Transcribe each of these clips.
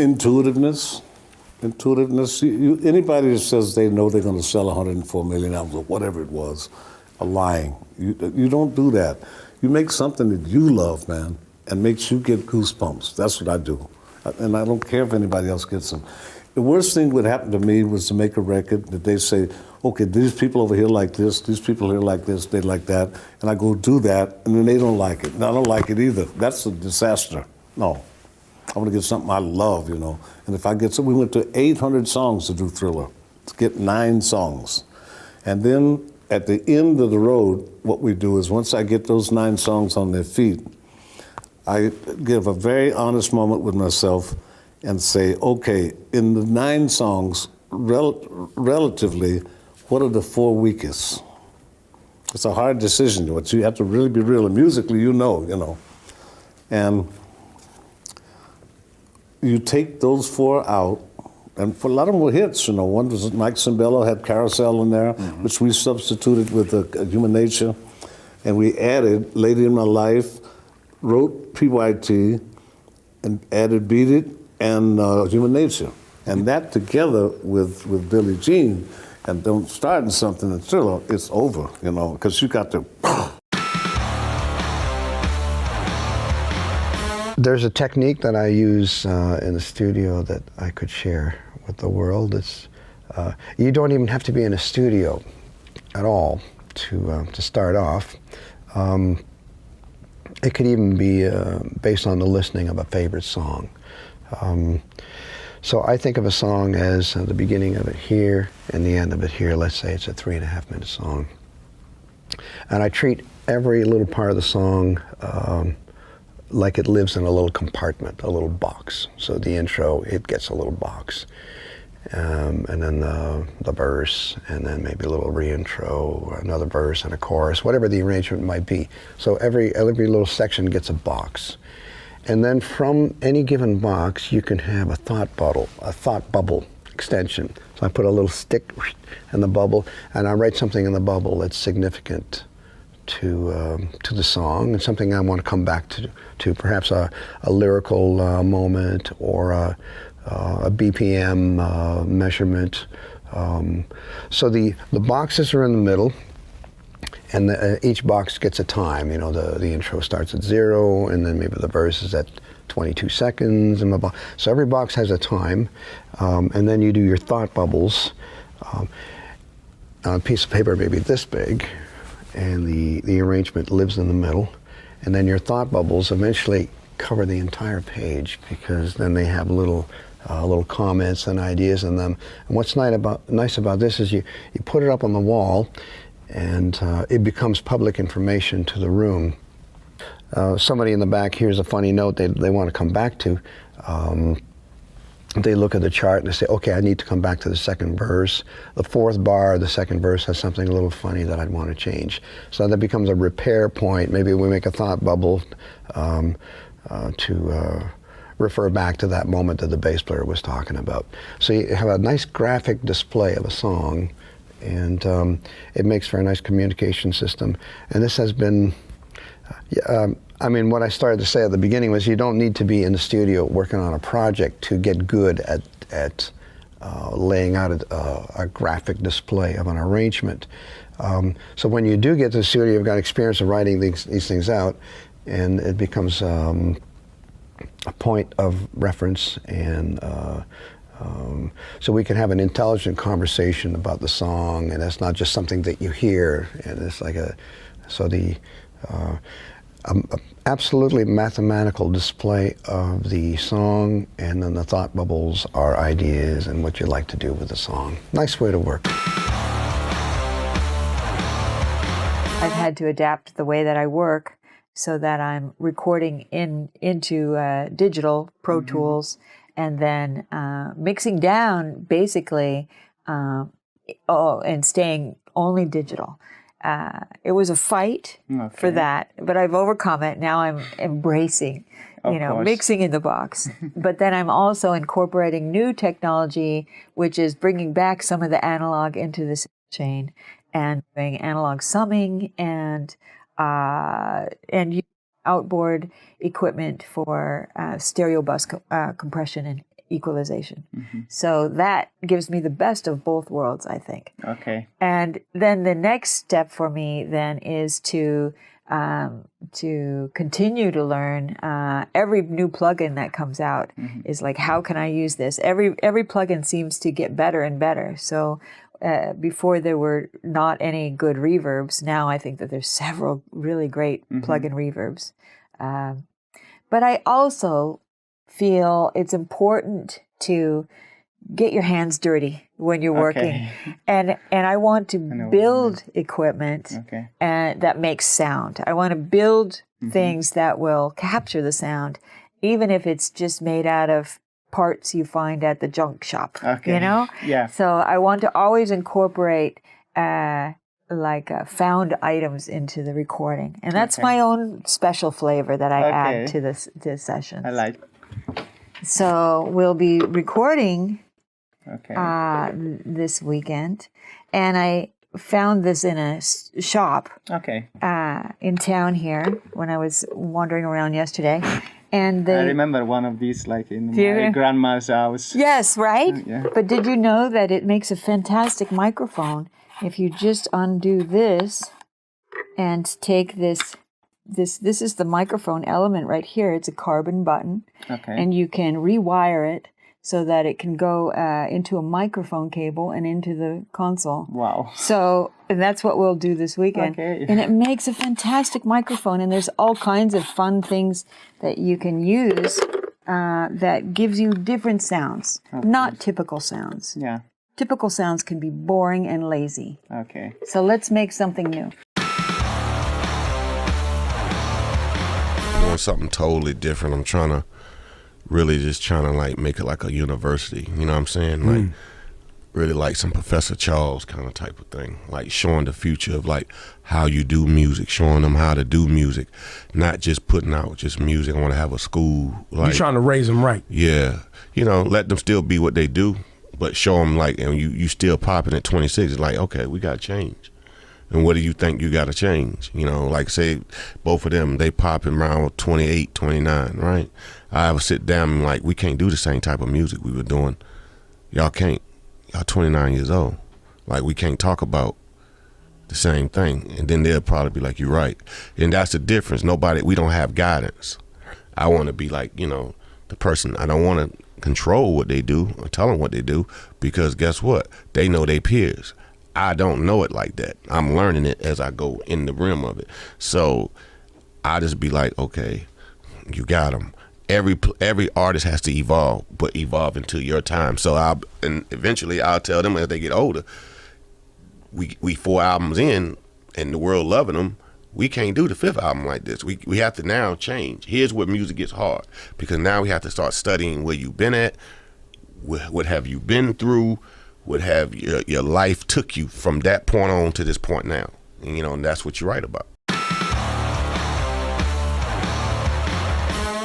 Intuitiveness. Intuitiveness. Anybody that says they know they're going to sell 104 million albums or whatever it was, are lying. You don't do that. You make something that you love, man, and makes you get goosebumps. That's what I do. And I don't care if anybody else gets them. The worst thing would happen to me was to make a record that they say, okay, these people over here like this, these people here like this, they like that, and I go do that, and then they don't like it. And I don't like it either. That's a disaster. No. I want to get something I love, you know. And if I get we went to 800 songs to do Thriller, to get 9 songs. And then at the end of the road, what we do is once I get those 9 songs on their feet, I give a very honest moment with myself and say, okay, in the 9 songs, relatively, what are the 4 weakest? It's a hard decision, but you have to really be real. And musically, you know. And you take those 4 out, and for a lot of them were hits, you know. One was Mike Cimbello had Carousel in there, which we substituted with Human Nature, and we added Lady in My Life, wrote PYT, and added Beat It and Human Nature. And that together with Billie Jean, and don't start in something and Thriller, it's over, you know, because you got to. There's a technique that I use in the studio that I could share with the world. It's you don't even have to be in a studio at all to start off. It could even be based on the listening of a favorite song. So I think of a song as the beginning of it here and the end of it here. Let's say it's a 3.5-minute song. And I treat every little part of the song like it lives in a little compartment, a little box. So the intro, it gets a little box. And then the verse, and then maybe a little re-intro, another verse and a chorus, whatever the arrangement might be. So every little section gets a box. And then from any given box, you can have a thought bubble extension. So I put a little stick in the bubble, and I write something in the bubble that's significant to the song, and something I want to come back to perhaps a lyrical moment or a BPM measurement. So the boxes are in the middle, and each box gets a time. You know, the intro starts at 0, and then maybe the verse is at 22 seconds, and blah, blah. So every box has a time, and then you do your thought bubbles on a piece of paper maybe this big, and the arrangement lives in the middle, and then your thought bubbles eventually cover the entire page, because then they have little comments and ideas in them. And what's nice about this is you put it up on the wall, and it becomes public information to the room. Somebody in the back hears a funny note they want to come back to. They look at the chart and they say, okay, I need to come back to the second verse. The 4th bar of the second verse has something a little funny that I'd want to change. So that becomes a repair point. Maybe we make a thought bubble to refer back to that moment that the bass player was talking about. So you have a nice graphic display of a song, and it makes for a nice communication system. And this has been, I mean, what I started to say at the beginning was you don't need to be in the studio working on a project to get good at laying out a graphic display of an arrangement. So when you do get to the studio, you've got experience of writing these things out, and it becomes a point of reference, and so we can have an intelligent conversation about the song, and that's not just something that you hear, and it's like absolutely mathematical display of the song, and then the thought bubbles are ideas and what you like to do with the song. Nice way to work. I've had to adapt the way that I work so that I'm recording into digital Pro Tools, and then mixing down basically and staying only digital. It was a fight for that, but I've overcome it. Now I'm embracing, mixing in the box. But then I'm also incorporating new technology, which is bringing back some of the analog into this chain, and doing analog summing and outboard equipment for stereo bus compression equalization. So that gives me the best of both worlds, I think. Okay. And then the next step for me then is to continue to learn. Every new plugin that comes out is like, how can I use this? Every plugin seems to get better and better. So before there were not any good reverbs. Now I think that there's several really great plugin reverbs. But I also feel it's important to get your hands dirty when you're working. And I want to build equipment that makes sound. I want to build things that will capture the sound, even if it's just made out of parts you find at the junk shop, you know? Yeah. So I want to always incorporate found items into the recording. And that's my own special flavor that I add to the sessions. I like. So we'll be recording this weekend. And I found this in a shop in town here when I was wandering around yesterday. And I remember one of these, like in my grandma's house. Yes, right? Yeah. But did you know that it makes a fantastic microphone if you just undo this and take this is the microphone element right here. It's a carbon button. And you can rewire it so that it can go into a microphone cable and into the console. Wow. So that's what we'll do this weekend. And it makes a fantastic microphone, and there's all kinds of fun things that you can use that gives you different sounds, not typical sounds. Yeah. Typical sounds can be boring and lazy. Okay. So let's make something new. Doing something totally different. I'm trying to like make it like a university, you know what I'm saying? Like really like some Professor Charles kind of type of thing, like showing the future of like how you do music, showing them how to do music, not just putting out just music. I want to have a school. Like, you're trying to raise them right. Yeah, you know, let them still be what they do, but show them like, and you still popping at 26. It's like, okay, we got to change. And what do you think you got to change? You know, like say both of them, they popping around 28, 29, right? I ever sit down and like, we can't do the same type of music we were doing. Y'all can't. Y'all 29 years old. Like, we can't talk about the same thing. And then they'll probably be like, you're right. And that's the difference. We don't have guidance. I want to be like, you know, the person. I don't want to control what they do or tell them what they do, because guess what? They know their peers. I don't know it like that. I'm learning it as I go in the rim of it. So I just be like, okay, you got them. Every artist has to evolve, but evolve into your time. So and eventually I'll tell them as they get older, we 4 albums in and the world loving them, we can't do the 5th album like this. We have to now change. Here's where music gets hard, because now we have to start studying where you've been at, what have you been through, what have your life took you from that point on to this point now. And, you know, and that's what you write about.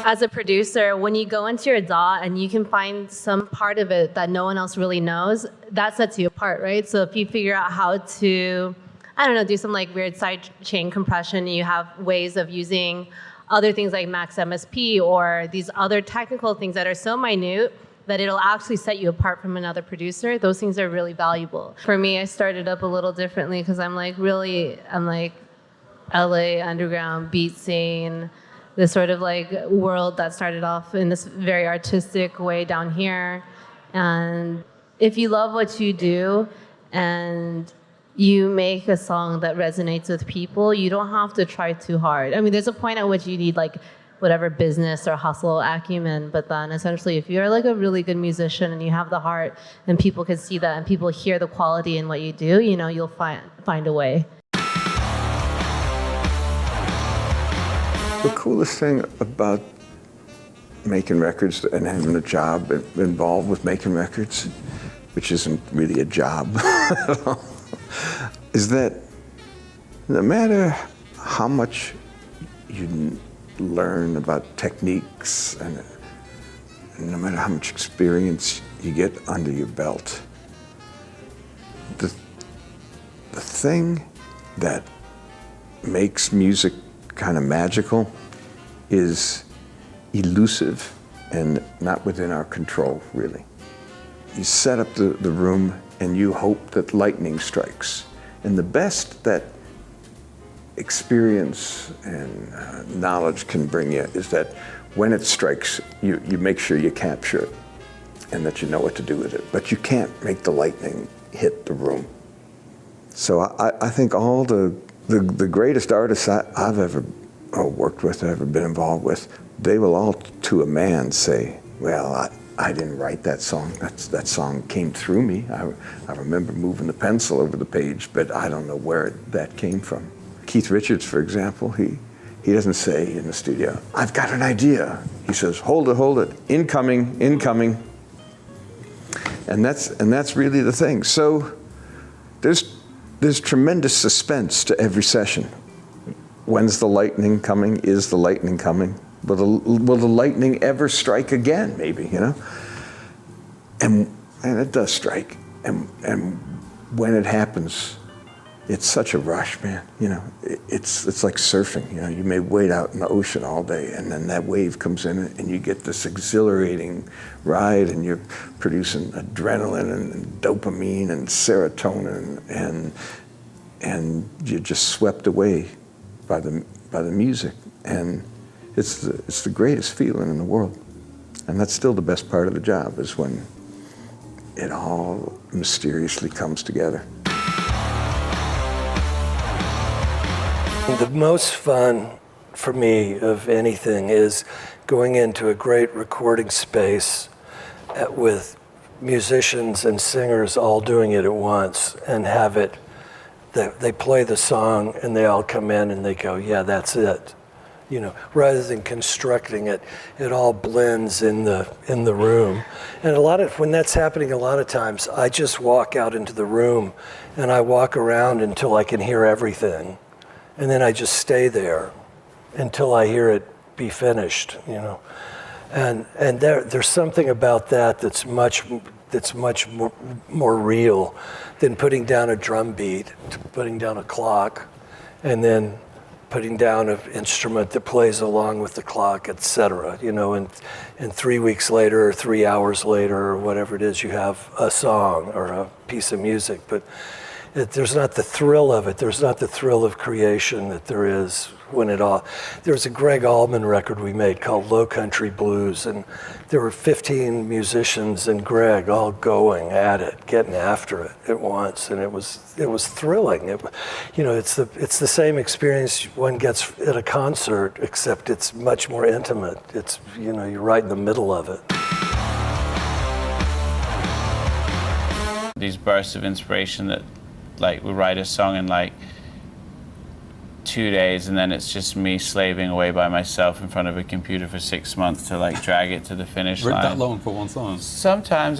As a producer, when you go into your DAW and you can find some part of it that no one else really knows, that sets you apart, right? So if you figure out how to, I don't know, do some like weird side chain compression, you have ways of using other things like Max MSP or these other technical things that are so minute that it'll actually set you apart from another producer. Those things are really valuable. For me, I started up a little differently because I'm like LA underground beat scene, this sort of like world that started off in this very artistic way down here. And if you love what you do and you make a song that resonates with people, you don't have to try too hard. I mean, there's a point at which you need like whatever business or hustle acumen, but then essentially if you're like a really good musician and you have the heart and people can see that and people hear the quality in what you do, you know, you'll find a way. The coolest thing about making records and having a job involved with making records, which isn't really a job at all, is that no matter how much you learn about techniques and no matter how much experience you get under your belt, the thing that makes music kind of magical is elusive and not within our control, really. You set up the room and you hope that lightning strikes. And the best that experience and knowledge can bring you is that when it strikes, you make sure you capture it and that you know what to do with it. But you can't make the lightning hit the room. So I think all the greatest artists I've ever worked with, ever been involved with, they will all, to a man, say, well, I didn't write that song. That song came through me. I remember moving the pencil over the page, but I don't know where that came from. Keith Richards, for example, he doesn't say in the studio, I've got an idea. He says, hold it, incoming. And that's really the thing. So there's tremendous suspense to every session. When's the lightning coming? Is the lightning coming? Will the lightning ever strike again, maybe, you know? And it does strike. And when it happens, it's such a rush, man. You know, it's like surfing. You know, you may wait out in the ocean all day, and then that wave comes in, and you get this exhilarating ride, and you're producing adrenaline and dopamine and serotonin, and you're just swept away by the music, and it's the greatest feeling in the world. And that's still the best part of the job, is when it all mysteriously comes together. The most fun for me of anything is going into a great recording space with musicians and singers all doing it at once, and have it, they play the song and they all come in and they go, yeah, that's it. You know, rather than constructing it, it all blends in the room. And when that's happening, a lot of times I just walk out into the room and I walk around until I can hear everything. And then I just stay there until I hear it be finished, you know. And there's something about that that's much more real than putting down a drum beat, putting down a clock, and then putting down an instrument that plays along with the clock, etc. You know, and 3 weeks later or 3 hours later or whatever it is, you have a song or a piece of music. But there's not the thrill of it. There's not the thrill of creation that there is when it all. There's a Greg Allman record we made called Low Country Blues, and there were 15 musicians and Greg all going at it, getting after it at once, and it was thrilling. It's the same experience one gets at a concert, except it's much more intimate. It's, you know, you're right in the middle of it. These bursts of inspiration that, like, we write a song in like 2 days, and then it's just me slaving away by myself in front of a computer for 6 months to like drag it to the finish line. That long for one song? Sometimes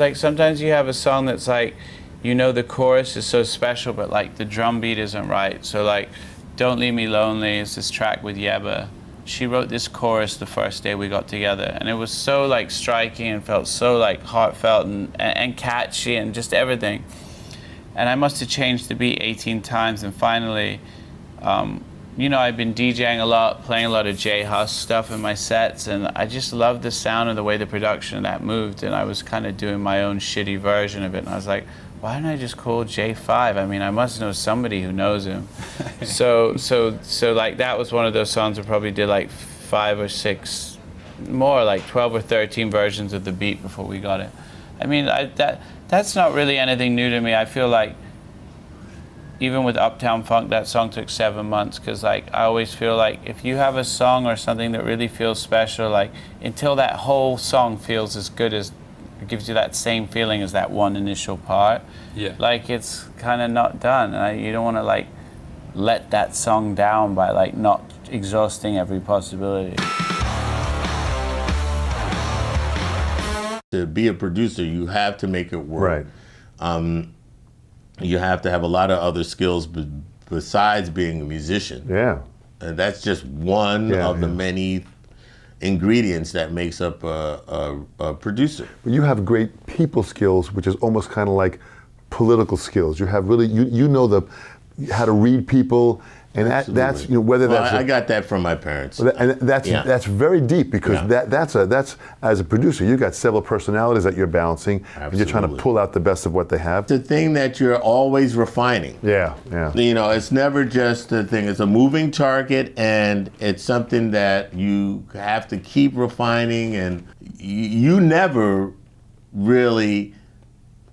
you have a song that's like, you know, the chorus is so special, but like the drum beat isn't right. So like, Don't Leave Me Lonely is this track with Yeba. She wrote this chorus the first day we got together, and it was so like striking and felt so like heartfelt and catchy and just everything. And I must have changed the beat 18 times, and finally, you know, I've been DJing a lot, playing a lot of J Hus stuff in my sets, and I just loved the sound and the way the production of that moved, and I was kind of doing my own shitty version of it, and I was like, why don't I just call J5? I mean, I must know somebody who knows him. so like, that was one of those songs I probably did like 5 or 6, more like 12 or 13 versions of the beat before we got it. I mean, that's not really anything new to me. I feel like even with Uptown Funk, that song took 7 months, because like, I always feel like if you have a song or something that really feels special, like, until that whole song feels as good as, it gives you that same feeling as that one initial part, yeah, like, it's kind of not done. You don't want to like let that song down by like not exhausting every possibility. To be a producer, you have to make it work. Right. You have to have a lot of other skills besides being a musician. Yeah. And that's just one of the many ingredients that makes up a producer. You have great people skills, which is almost kind of like political skills. You have really, you know the how to read people, and that's whether well, that's I got that from my parents. And that's very deep because that's as a producer, you've got several personalities that you're balancing, and you're trying to pull out the best of what they have. It's a thing that you're always refining. Yeah. It's never just a thing. It's a moving target, and it's something that you have to keep refining, and you never really.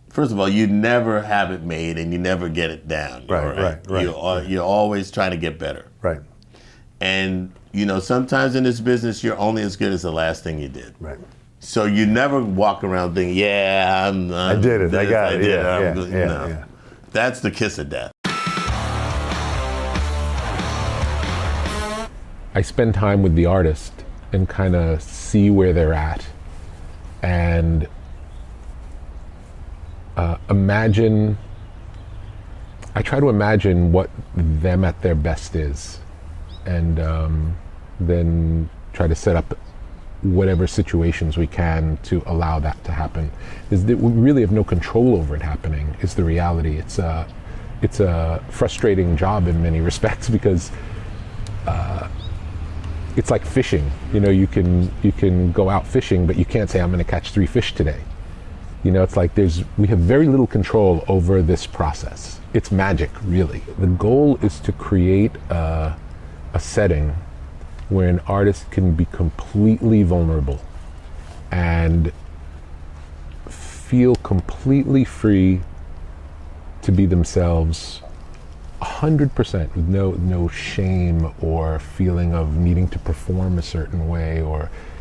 First of all, you never have it made, and you never get it down. Right. You're always trying to get better. Right. And sometimes in this business, you're only as good as the last thing you did. Right. So you never walk around thinking, I did it. I got it. Yeah. That's the kiss of death. I spend time with the artist and kind of see where they're at, and I try to imagine what them at their best is, and then try to set up whatever situations we can to allow that to happen. Is that we really have no control over it happening, is the reality. It's a frustrating job in many respects because it's like fishing. You can go out fishing, but you can't say, I'm going to catch 3 fish today. It's like we have very little control over this process. It's magic, really. The goal is to create a setting where an artist can be completely vulnerable and feel completely free to be themselves 100% with no shame or feeling of needing to perform a certain way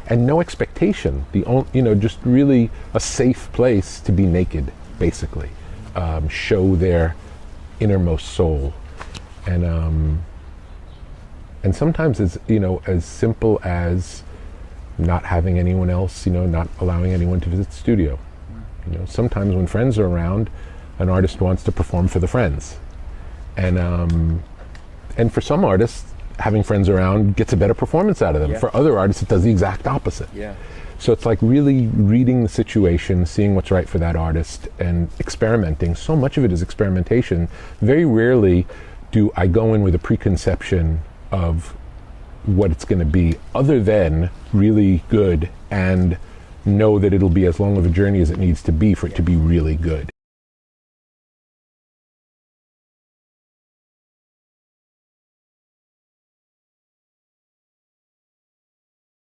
and no expectation. Just really a safe place to be naked, basically. Show their innermost soul, and sometimes it's as simple as not having anyone else, not allowing anyone to visit the studio. Sometimes when friends are around, an artist wants to perform for the friends, and for some artists, having friends around gets a better performance out of them. Yeah. For other artists, it does the exact opposite. Yeah. So it's like really reading the situation, seeing what's right for that artist, and experimenting. So much of it is experimentation. Very rarely do I go in with a preconception of what it's going to be, other than really good and know that it'll be as long of a journey as it needs to be for it to be really good.